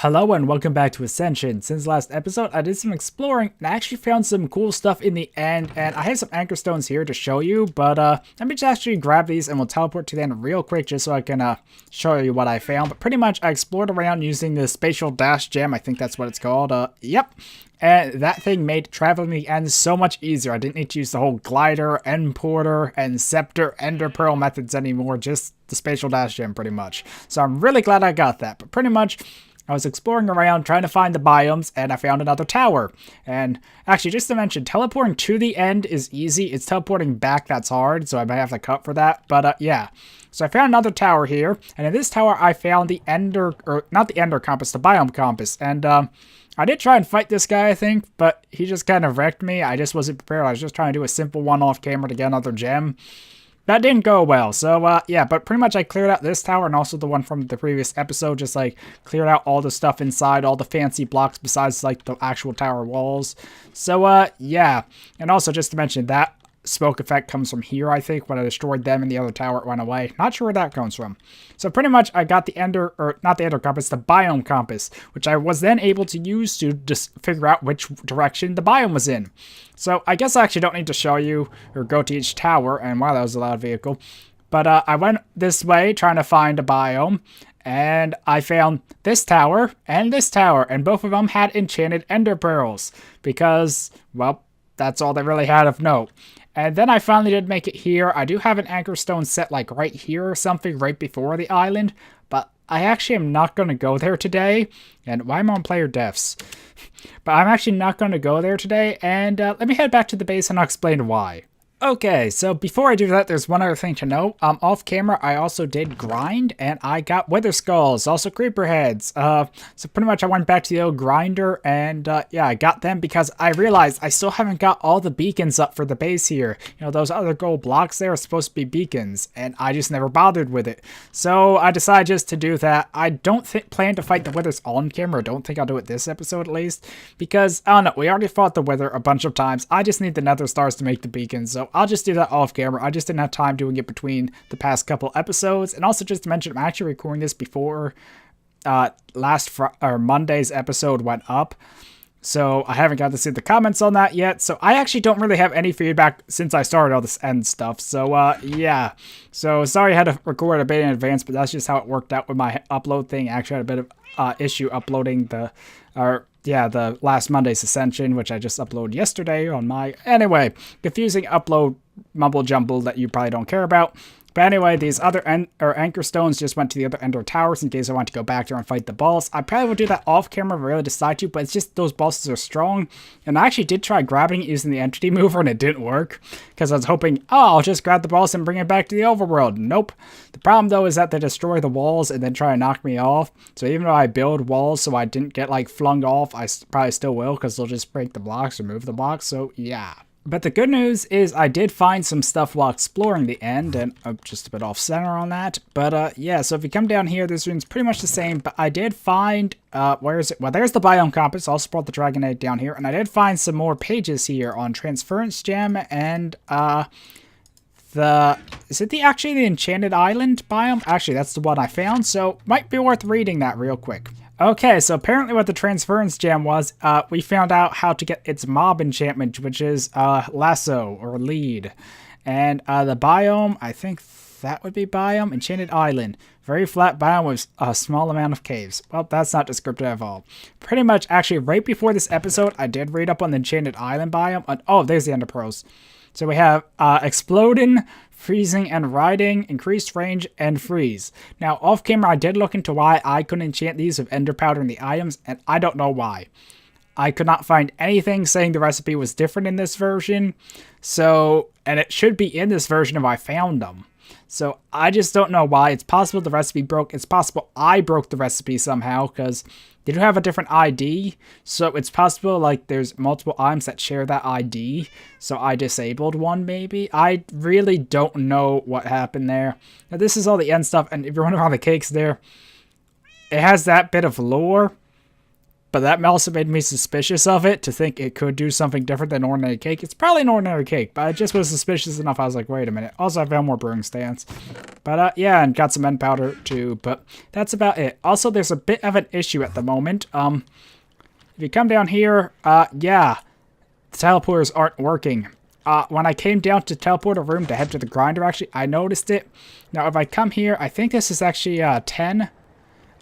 Hello and welcome back to Ascension. Since last episode, I did some exploring and I actually found some cool stuff in the end, and I have some anchor stones here to show you, but let me just actually grab these and we'll teleport to the end real quick just so I can show you what I found. But pretty much I explored around using the spatial dash gem, I think that's what it's called, yep. And that thing made traveling the end so much easier. I didn't need to use the whole glider, end porter, and scepter, ender pearl methods anymore, just the spatial dash gem pretty much. So I'm really glad I got that, but pretty much I was exploring around trying to find the biomes, and I found another tower. And actually, just to mention, teleporting to the end is easy. It's teleporting back that's hard, so I might have to cut for that. But yeah, so I found another tower here, and in this tower I found the ender, or not the ender compass, the biome compass. And I did try and fight this guy, I think, but he just kind of wrecked me. I just wasn't prepared. I was just trying to do a simple one off camera to get another gem. That didn't go well, so yeah, but pretty much I cleared out this tower and also the one from the previous episode, just like cleared out all the stuff inside, all the fancy blocks besides like the actual tower walls. So yeah, and also just to mention that smoke effect comes from here, I think. When I destroyed them in the other tower, it went away. Not sure where that comes from. So pretty much I got the ender, or not the ender compass, the biome compass, which I was then able to use to just figure out which direction the biome was in. So I guess I actually don't need to show you or go to each tower, and wow, that was a loud vehicle. But I went this way trying to find a biome, and I found this tower, and both of them had enchanted ender pearls, because, well, that's all they really had of note. And then I finally did make it here. I do have an anchor stone set like right here or something, right before the island, but I actually am not going to go there today. And why am I on player defs? But I'm actually not going to go there today, and let me head back to the base and I'll explain why. Okay, so before I do that, there's one other thing to note. Off camera, I also did grind, and I got wither skulls, also creeper heads. So pretty much I went back to the old grinder, and yeah, I got them because I realized I still haven't got all the beacons up for the base here. You know, those other gold blocks there are supposed to be beacons, and I just never bothered with it. So I decided just to do that. I don't plan to fight the withers on camera. I don't think I'll do it this episode at least, because, I don't know, we already fought the wither a bunch of times. I just need the nether stars to make the beacons, so I'll just do that off camera. I just didn't have time doing it between the past couple episodes. And also just to mention, I'm actually recording this before Monday's episode went up. So I haven't got to see the comments on that yet. So I actually don't really have any feedback since I started all this end stuff. So yeah. So sorry I had to record a bit in advance, but that's just how it worked out with my upload thing. I actually had a bit of issue uploading the last Monday's Ascension, which I just uploaded yesterday on my... Anyway, confusing upload mumble jumble that you probably don't care about. But anyway, these other anchor stones just went to the other ender towers in case I want to go back there and fight the boss. I probably will do that off camera if I really decide to, but it's just those bosses are strong. And I actually did try grabbing it using the entity mover and it didn't work. Because I was hoping, oh, I'll just grab the boss and bring it back to the overworld. Nope. The problem though is that they destroy the walls and then try to knock me off. So even though I build walls so I didn't get like flung off, I probably still will because they'll just break the blocks or move the blocks. So yeah. But the good news is I did find some stuff while exploring the end, and I'm just a bit off center on that. But yeah, so if you come down here, this room's pretty much the same, but I did find, where is it? Well, there's the biome compass. Also brought the dragon egg down here, and I did find some more pages here on transference gem and, is it actually the enchanted island biome? Actually, that's the one I found, so might be worth reading that real quick. Okay, so apparently what the transference gem was, we found out how to get its mob enchantment, which is lasso or lead. And the biome, I think that would be biome, enchanted island. Very flat biome with a small amount of caves. Well, that's not descriptive at all. Pretty much, actually, right before this episode, I did read up on the enchanted island biome. Oh, there's the ender pearls. So we have exploding, freezing, and riding, increased range, and freeze. Now, off camera, I did look into why I couldn't enchant these with ender powder in the items, and I don't know why. I could not find anything saying the recipe was different in this version, so, and it should be in this version if I found them. So I just don't know why. It's possible the recipe broke. It's possible I broke the recipe somehow because they do have a different ID. So it's possible like there's multiple items that share that ID. So I disabled one maybe. I really don't know what happened there. Now this is all the end stuff. And if you're wondering how the cake's there, it has that bit of lore. But that also made me suspicious of it to think it could do something different than ordinary cake. It's probably an ordinary cake, but I just was suspicious enough. I was like, wait a minute. Also, I found more brewing stands. But yeah, and got some end powder too. But that's about it. Also, there's a bit of an issue at the moment. If you come down here, yeah, the teleporters aren't working. When I came down to teleport a room to head to the grinder, actually, I noticed it. Now, if I come here, I think this is actually 10.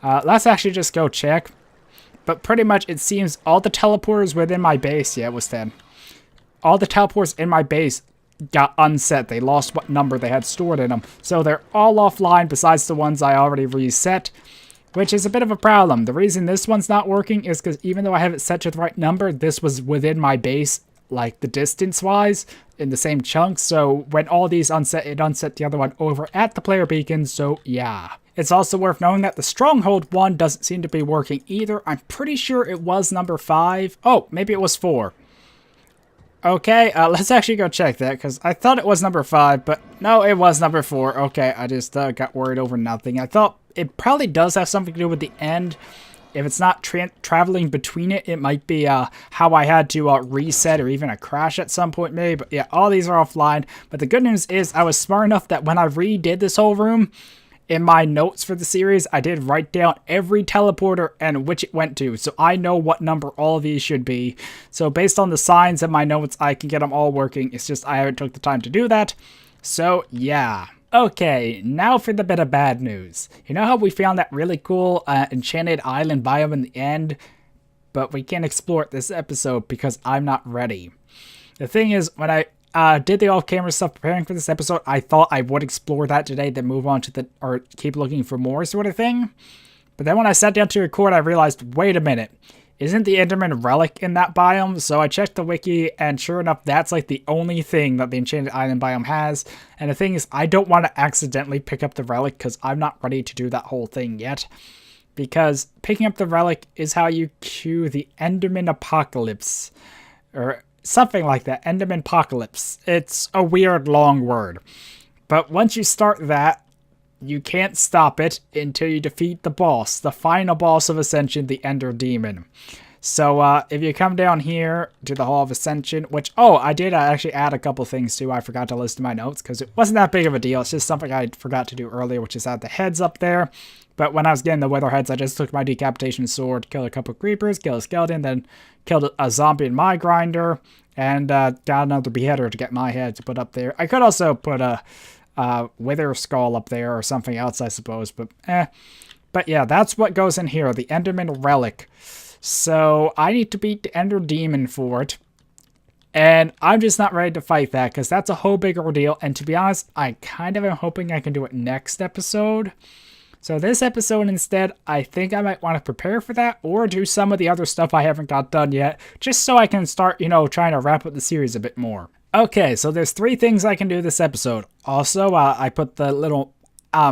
Let's actually just go check. But pretty much, it seems all the teleporters within my base, yeah, it was 10. All the teleporters in my base got unset. They lost what number they had stored in them. So they're all offline besides the ones I already reset, which is a bit of a problem. The reason this one's not working is because even though I have it set to the right number, this was within my base, like the distance-wise, in the same chunk. So when all these unset, it unset the other one over at the player beacon, so yeah. It's also worth knowing that the Stronghold one doesn't seem to be working either. I'm pretty sure it was number 5. Oh, maybe it was 4. Okay, let's actually go check that, because I thought it was number 5, but no, it was number 4. Okay, I just got worried over nothing. I thought it probably does have something to do with the end. If it's not traveling between it, it might be how I had to reset or even a crash at some point maybe. But yeah, all these are offline. But the good news is I was smart enough that when I redid this whole room, in my notes for the series, I did write down every teleporter and which it went to, so I know what number all of these should be. So based on the signs in my notes, I can get them all working. It's just I haven't took the time to do that. So yeah. Okay, now for the bit of bad news. You know how we found that really cool enchanted island biome in the end? But we can't explore it this episode because I'm not ready. The thing is, when I did the off-camera stuff preparing for this episode, I thought I would explore that today, then move on to or keep looking for more sort of thing. But then when I sat down to record, I realized, wait a minute, isn't the Enderman relic in that biome? So I checked the wiki, and sure enough, that's like the only thing that the Enchanted Island biome has. And the thing is, I don't want to accidentally pick up the relic because I'm not ready to do that whole thing yet. Because picking up the relic is how you cue the Enderman Apocalypse. Or something like that, Enderman Apocalypse. It's a weird long word. But once you start that, you can't stop it until you defeat the boss, the final boss of Ascension, the Ender Demon. So if you come down here to the Hall of Ascension, which, oh, I did actually add a couple things too. I forgot to list in my notes because it wasn't that big of a deal. It's just something I forgot to do earlier, which is add the heads up there. But when I was getting the wither heads, I just took my decapitation sword, killed a couple creepers, killed a skeleton, then killed a zombie in my grinder, and got another beheader to get my head to put up there. I could also put a wither skull up there or something else, I suppose, but But yeah, that's what goes in here, the Enderman relic. So I need to beat the Ender Demon for it. And I'm just not ready to fight that because that's a whole big ordeal. And to be honest, I kind of am hoping I can do it next episode. So this episode instead, I think I might want to prepare for that or do some of the other stuff I haven't got done yet, just so I can start, trying to wrap up the series a bit more. Okay, so there's 3 things I can do this episode. Also, I put the little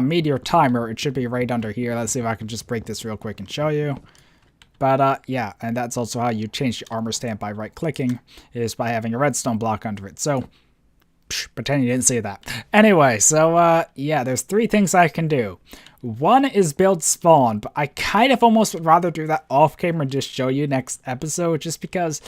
meteor timer. It should be right under here. Let's see if I can just break this real quick and show you. But yeah, and that's also how you change the armor stamp by right-clicking, is by having a redstone block under it. So, pretend you didn't see that. Anyway, so yeah, there's 3 things I can do. One is build spawn, but I kind of almost would rather do that off camera and just show you next episode, just because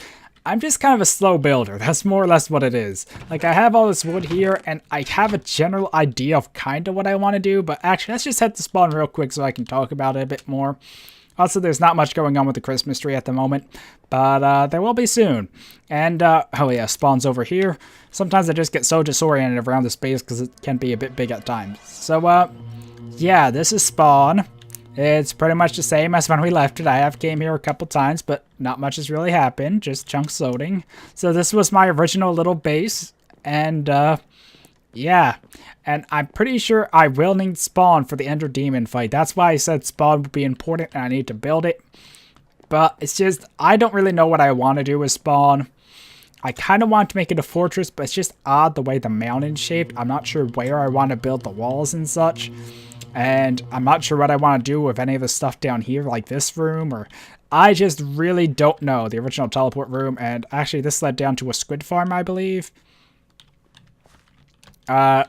I'm just kind of a slow builder. That's more or less what it is. Like, I have all this wood here, and I have a general idea of kind of what I want to do, but actually, let's just head to spawn real quick so I can talk about it a bit more. Also, there's not much going on with the Christmas tree at the moment, but there will be soon. And, oh yeah, spawn's over here. Sometimes I just get so disoriented around the space because it can be a bit big at times. So, yeah, this is spawn. It's pretty much the same as when we left it. I have came here a couple times, but not much has really happened. Just chunks loading. So this was my original little base. And, yeah. And I'm pretty sure I will need spawn for the Ender Demon fight. That's why I said spawn would be important and I need to build it. But it's just, I don't really know what I want to do with spawn. I kind of want to make it a fortress, but it's just odd the way the mountain's shaped. I'm not sure where I want to build the walls and such. And I'm not sure what I want to do with any of the stuff down here, like this room, or I just really don't know. The original teleport room, and actually this led down to a squid farm, I believe. It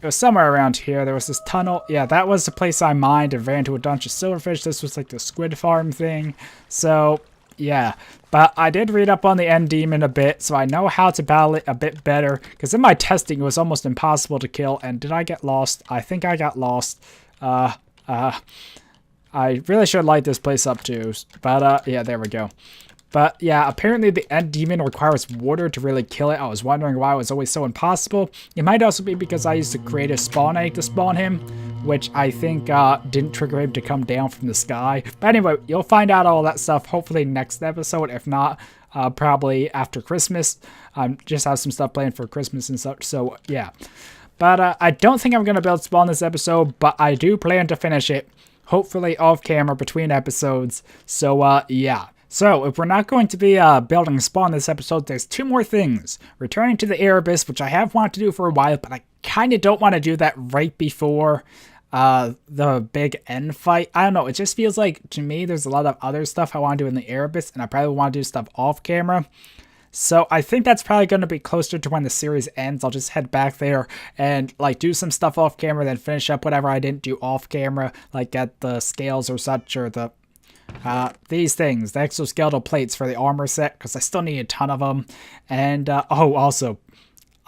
was somewhere around here. There was this tunnel. Yeah, that was the place I mined and ran into a bunch of silverfish. This was like the squid farm thing. So yeah. But I did read up on the end demon a bit, so I know how to battle it a bit better. Because in my testing, it was almost impossible to kill. And did I get lost? I think I got lost. I really should light this place up too. But yeah, there we go. But yeah, apparently the end demon requires water to really kill it. I was wondering why it was always so impossible. It might also be because I used to create a spawn egg to spawn him, which I think didn't trigger him to come down from the sky. But anyway, you'll find out all that stuff hopefully next episode. If not, probably after Christmas. Just have some stuff planned for Christmas and such. So yeah. But I don't think I'm going to build spawn this episode, but I do plan to finish it. Hopefully off camera between episodes. So yeah. So, if we're not going to be building spawn this episode, there's two more things. Returning to the Erebus, which I have wanted to do for a while, but I kind of don't want to do that right before the big end fight. I don't know, it just feels like, to me, there's a lot of other stuff I want to do in the Erebus, and I probably want to do stuff off camera. So, I think that's probably going to be closer to when the series ends. I'll just head back there and, like, do some stuff off camera, then finish up whatever I didn't do off camera, like get the scales or such, or the these things, the exoskeletal plates for the armor set, because I still need a ton of them. And oh, also,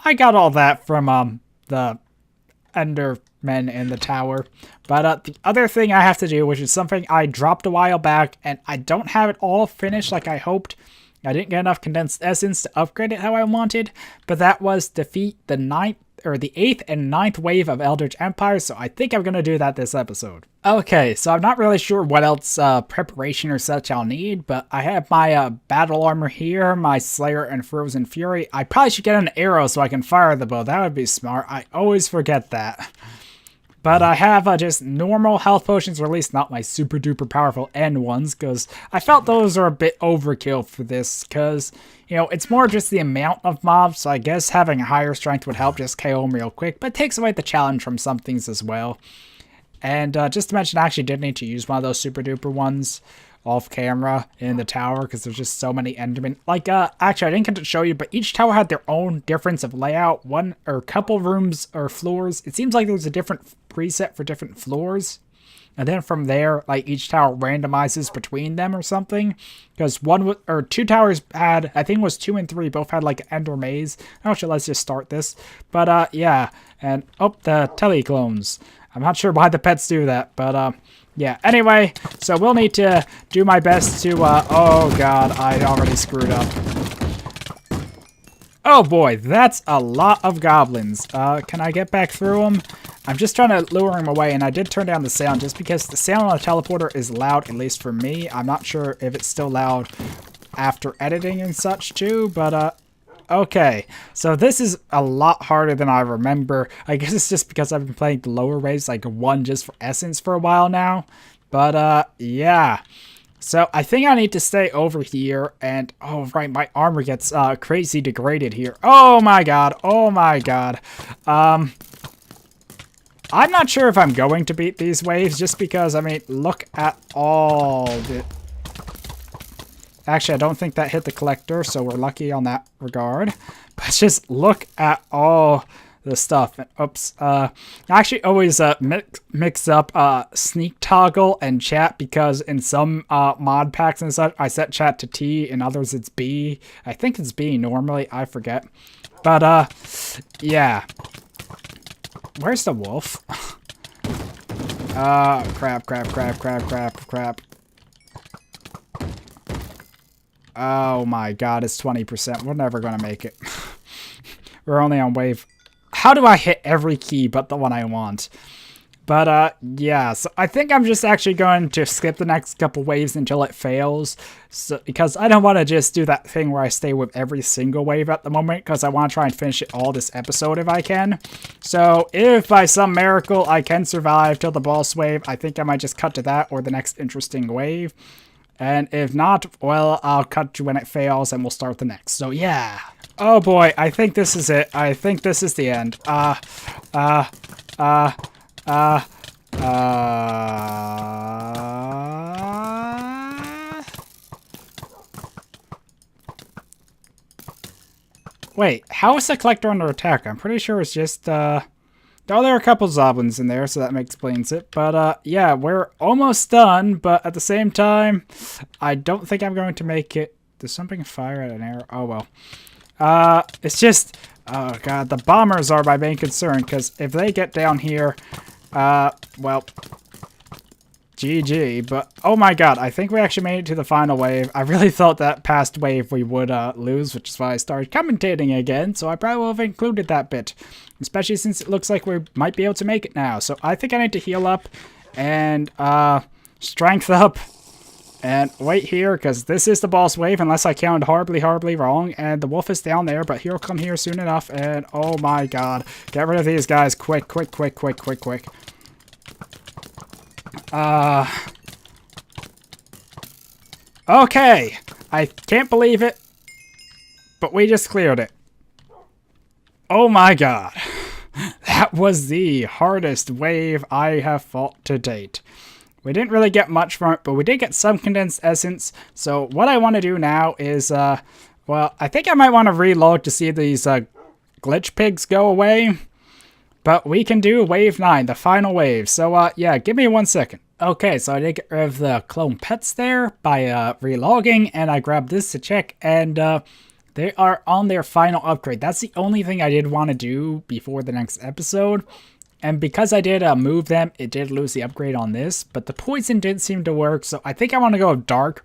I got all that from the Endermen in the tower. But the other thing I have to do, which is something I dropped a while back, and I don't have it all finished like I hoped. I didn't get enough condensed essence to upgrade it how I wanted, but that was defeat the 8th and 9th wave of Eldritch Empires, so I think I'm going to do that this episode. Okay, so I'm not really sure what else preparation or such I'll need, but I have my battle armor here, my Slayer and Frozen Fury. I probably should get an arrow so I can fire the bow. That would be smart. I always forget that. But I have just normal health potions, or at least not my super duper powerful end ones, because I felt those are a bit overkill for this, because, you know, it's more just the amount of mobs, so I guess having a higher strength would help just KO them real quick, but it takes away the challenge from some things as well. And just to mention, I actually did need to use one of those super duper ones off camera in the tower, because there's just so many Endermen. Like, actually, I didn't get to show you, but each tower had their own difference of layout. One or couple rooms or floors. It seems like there's a different preset for different floors. And then from there, like, each tower randomizes between them or something. Because two towers had, I think it was 2 and 3, both had like an Ender maze. Actually, let's just start this. But yeah, and oh, the teleclones. I'm not sure why the pets do that, but yeah. Anyway, so we'll need to do my best to, oh god, I already screwed up. Oh boy, that's a lot of goblins. Can I get back through them? I'm just trying to lure them away, and I did turn down the sound just because the sound on the teleporter is loud, at least for me. I'm not sure if it's still loud after editing and such too, but okay. So this is a lot harder than I remember. I guess it's just because I've been playing the lower waves, like 1 just for essence for a while now. But yeah. So I think I need to stay over here, and oh right, my armor gets crazy degraded here. Oh my god, oh my god. I'm not sure if I'm going to beat these waves, just because, I mean, look at all the... Actually, I don't think that hit the collector, so we're lucky on that regard. But just look at all the stuff. Oops. I actually always mix up sneak toggle and chat, because in some mod packs and such, I set chat to T, in others it's B. I think it's B normally, I forget. But yeah. Where's the wolf? Crap. Oh my god, it's 20%. We're never gonna make it. We're only on wave. How do I hit every key but the one I want? But yeah, so I think I'm just actually going to skip the next couple waves until it fails. So, because I don't want to just do that thing where I stay with every single wave at the moment, because I want to try and finish it all this episode if I can. So if by some miracle I can survive till the boss wave, I think I might just cut to that or the next interesting wave. And if not, well, I'll cut to when it fails and we'll start the next. So yeah. Oh boy, I think this is it. I think this is the end. Wait, how is the collector under attack? I'm pretty sure it's just, Oh, there are a couple Zoblins in there, so that explains it. But, yeah, we're almost done, but at the same time, I don't think I'm going to make it. Does something fire at an arrow? Oh, well. It's just, oh, God, the bombers are my main concern, because if they get down here, well, GG. But, oh, my God, I think we actually made it to the final wave. I really thought that past wave we would lose, which is why I started commentating again, so I probably will have included that bit. Especially since it looks like we might be able to make it now. So I think I need to heal up and strength up and wait here because this is the boss wave unless I counted horribly, horribly wrong. And the wolf is down there, but he'll come here soon enough. And oh my god. Get rid of these guys. Quick, quick, quick, quick, quick, quick. Okay. I can't believe it. But we just cleared it. Oh my god. That was the hardest wave I have fought to date. We didn't really get much from it, but we did get some condensed essence. So what I want to do now is, well, I think I might want to reload to see if these glitch pigs go away. But we can do wave 9, the final wave. So, yeah, give me 1 second. Okay, so I did get rid of the clone pets there by relogging, and I grabbed this to check, and they are on their final upgrade. That's the only thing I did want to do before the next episode. And because I did move them, it did lose the upgrade on this. But the poison did seem to work, so I think I want to go dark.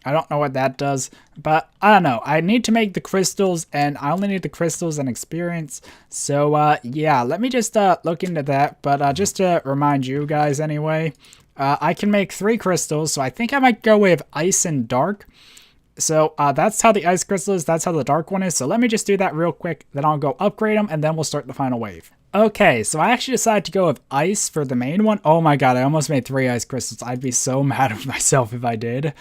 I don't know what that does, but I don't know. I need to make the crystals, and I only need the crystals and experience. So, yeah, let me just look into that. But just to remind you guys anyway, I can make 3 crystals, so I think I might go with ice and dark. So that's how the ice crystal is, that's how the dark one is. So let me just do that real quick, then I'll go upgrade them, and then we'll start the final wave. Okay, so I actually decided to go with ice for the main one. Oh my god, I almost made 3 ice crystals. I'd be so mad at myself if I did.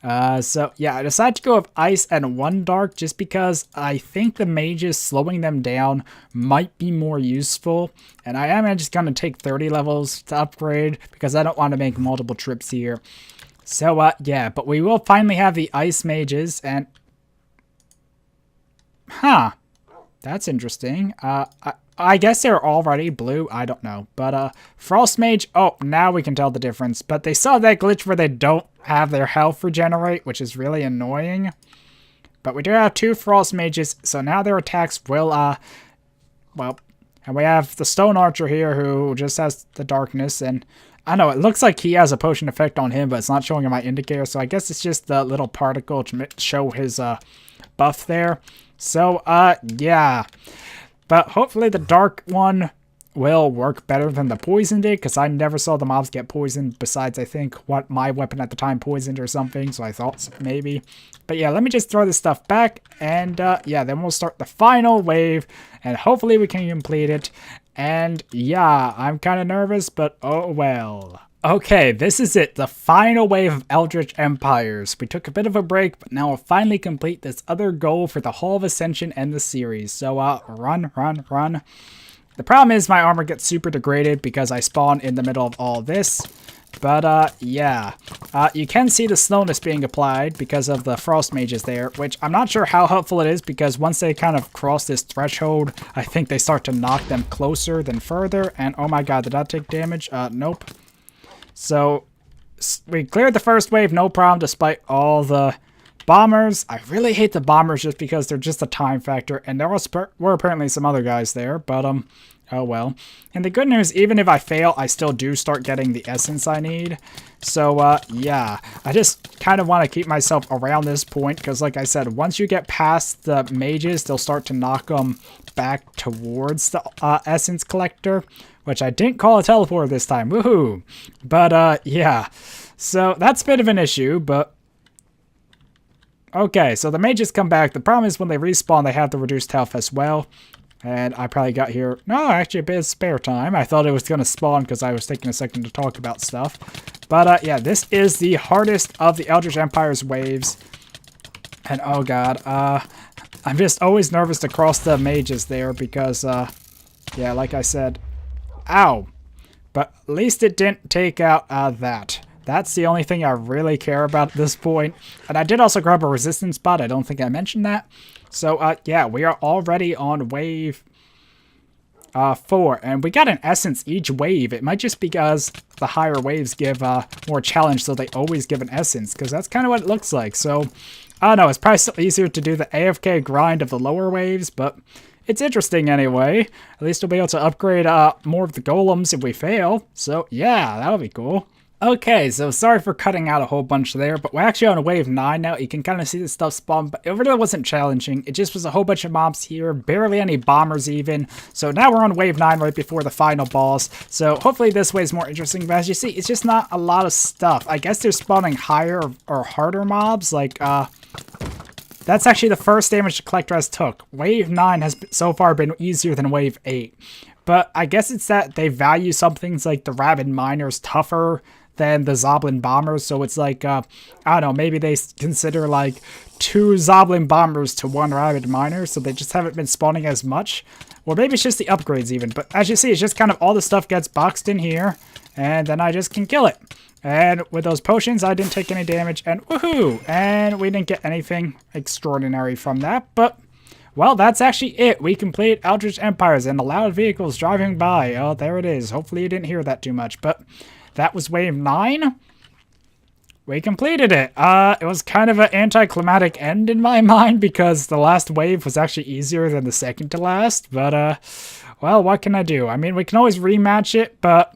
So yeah, I decided to go with ice and 1 dark just because I think the mages slowing them down might be more useful. And I am just going to take 30 levels to upgrade because I don't want to make multiple trips here. So, yeah, but we will finally have the ice mages, and... Huh. That's interesting. I guess they're already blue. I don't know. But, Frost Mage... Oh, now we can tell the difference. But they saw that glitch where they don't have their health regenerate, which is really annoying. But we do have 2 Frost Mages, so now their attacks will, well... And we have the Stone Archer here, who just has the darkness, and... I know, it looks like he has a potion effect on him, but it's not showing in my indicator, so I guess it's just the little particle to show his buff there. So, yeah. But hopefully the dark one will work better than the poison did, because I never saw the mobs get poisoned, besides, I think, what my weapon at the time poisoned or something, so I thought maybe. But yeah, let me just throw this stuff back, and yeah, then we'll start the final wave, and hopefully we can complete it. And yeah, I'm kind of nervous, but oh well. Okay, this is it, the final wave of Eldritch Empires. We took a bit of a break, but now we'll finally complete this other goal for the Hall of Ascension and the series. So, run, run, run. The problem is my armor gets super degraded because I spawn in the middle of all this. But, yeah. You can see the slowness being applied because of the Frost Mages there, which I'm not sure how helpful it is because once they kind of cross this threshold, I think they start to knock them closer than further. And, oh my god, did that take damage? Nope. So, we cleared the first wave, no problem, despite all the bombers. I really hate the bombers just because they're just a time factor, and there were apparently some other guys there, but, oh well. And the good news, even if I fail, I still do start getting the essence I need. So, yeah. I just kind of want to keep myself around this point, because like I said, once you get past the mages, they'll start to knock them back towards the essence collector, which I didn't call a teleporter this time. Woohoo! But, yeah. So, that's a bit of an issue, but... Okay, so the mages come back. The problem is when they respawn, they have the reduced health as well. And I probably got here... No, actually a bit of spare time. I thought it was going to spawn because I was taking a second to talk about stuff. But, yeah, this is the hardest of the Eldritch Empires waves. And, oh god, I'm just always nervous to cross the mages there because, yeah, like I said... Ow! But at least it didn't take out that. That's the only thing I really care about at this point. And I did also grab a resistance spot. I don't think I mentioned that. So, yeah, we are already on wave 4. And we got an essence each wave. It might just be because the higher waves give more challenge, so they always give an essence, because that's kind of what it looks like. So, I don't know, it's probably still easier to do the AFK grind of the lower waves, but it's interesting anyway. At least we'll be able to upgrade more of the golems if we fail. So, yeah, that'll be cool. Okay, so sorry for cutting out a whole bunch there, but we're actually on wave 9 now. You can kind of see the stuff spawn, but it really wasn't challenging. It just was a whole bunch of mobs here, barely any bombers even. So now we're on wave 9 right before the final boss. So hopefully this way is more interesting, but as you see, it's just not a lot of stuff. I guess they're spawning higher or harder mobs, like, that's actually the first damage the collector has took. Wave 9 has so far been easier than wave 8. But I guess it's that they value some things like the rabid miners tougher than the Zoblin bombers, so it's like, I don't know, maybe they consider like 2 Zoblin bombers to 1 rabid miner, so they just haven't been spawning as much. Or maybe it's just the upgrades even, but as you see, it's just kind of all the stuff gets boxed in here, and then I just can kill it. And with those potions, I didn't take any damage, and woohoo! And we didn't get anything extraordinary from that, but well, that's actually it. We completed Eldritch Empires and the loud vehicles driving by. Oh, there it is. Hopefully you didn't hear that too much, but that was wave 9. We completed it. It was kind of an anticlimactic end in my mind because the last wave was actually easier than the second to last, but well, what can I do? I mean, we can always rematch it, but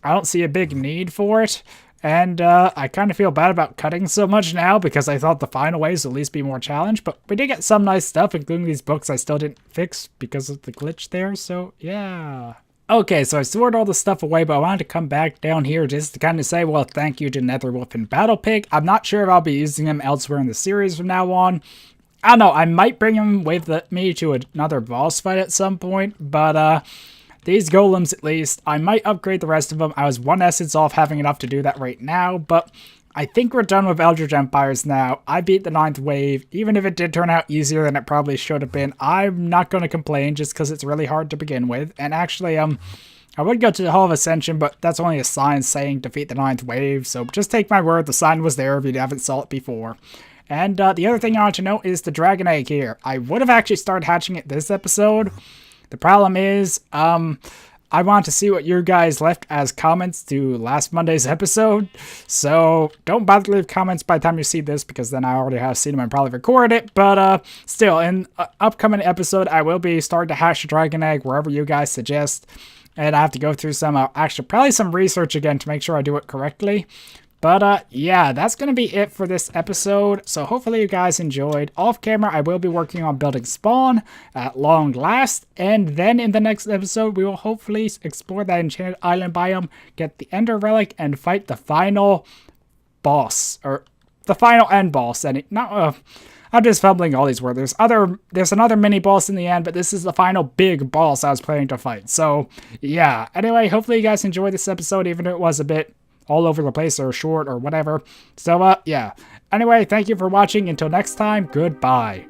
I don't see a big need for it. And I kind of feel bad about cutting so much now because I thought the final waves would at least be more challenged. But we did get some nice stuff, including these books I still didn't fix because of the glitch there. So, yeah. Okay, so I stored all the stuff away, but I wanted to come back down here just to kind of say, well, thank you to Netherwolf and Battle Pig. I'm not sure if I'll be using them elsewhere in the series from now on. I don't know, I might bring them with me to another boss fight at some point, but these golems, at least, I might upgrade the rest of them. I was 1 essence off having enough to do that right now, but I think we're done with Eldritch Empires now. I beat the 9th wave. Even if it did turn out easier than it probably should have been, I'm not going to complain just because it's really hard to begin with. And actually, I would go to the Hall of Ascension, but that's only a sign saying defeat the 9th wave, so just take my word, the sign was there if you haven't saw it before. And the other thing I want to note is the dragon egg here. I would have actually started hatching it this episode. The problem is, I want to see what you guys left as comments to last Monday's episode, so don't bother to leave comments by the time you see this, because then I already have seen them and probably recorded it, but still, in upcoming episode, I will be starting to hash a dragon egg wherever you guys suggest, and I have to go through some, actually, probably some research again to make sure I do it correctly. But, yeah, that's going to be it for this episode, so hopefully you guys enjoyed. Off camera, I will be working on building Spawn at long last, and then in the next episode, we will hopefully explore that enchanted island biome, get the Ender Relic, and fight the final boss, or the final end boss. And I'm just fumbling all these words. There's another mini boss in the end, but this is the final big boss I was planning to fight. So, yeah. Anyway, hopefully you guys enjoyed this episode, even if it was a bit all over the place or short or whatever. So, yeah. Anyway, thank you for watching. Until next time, goodbye.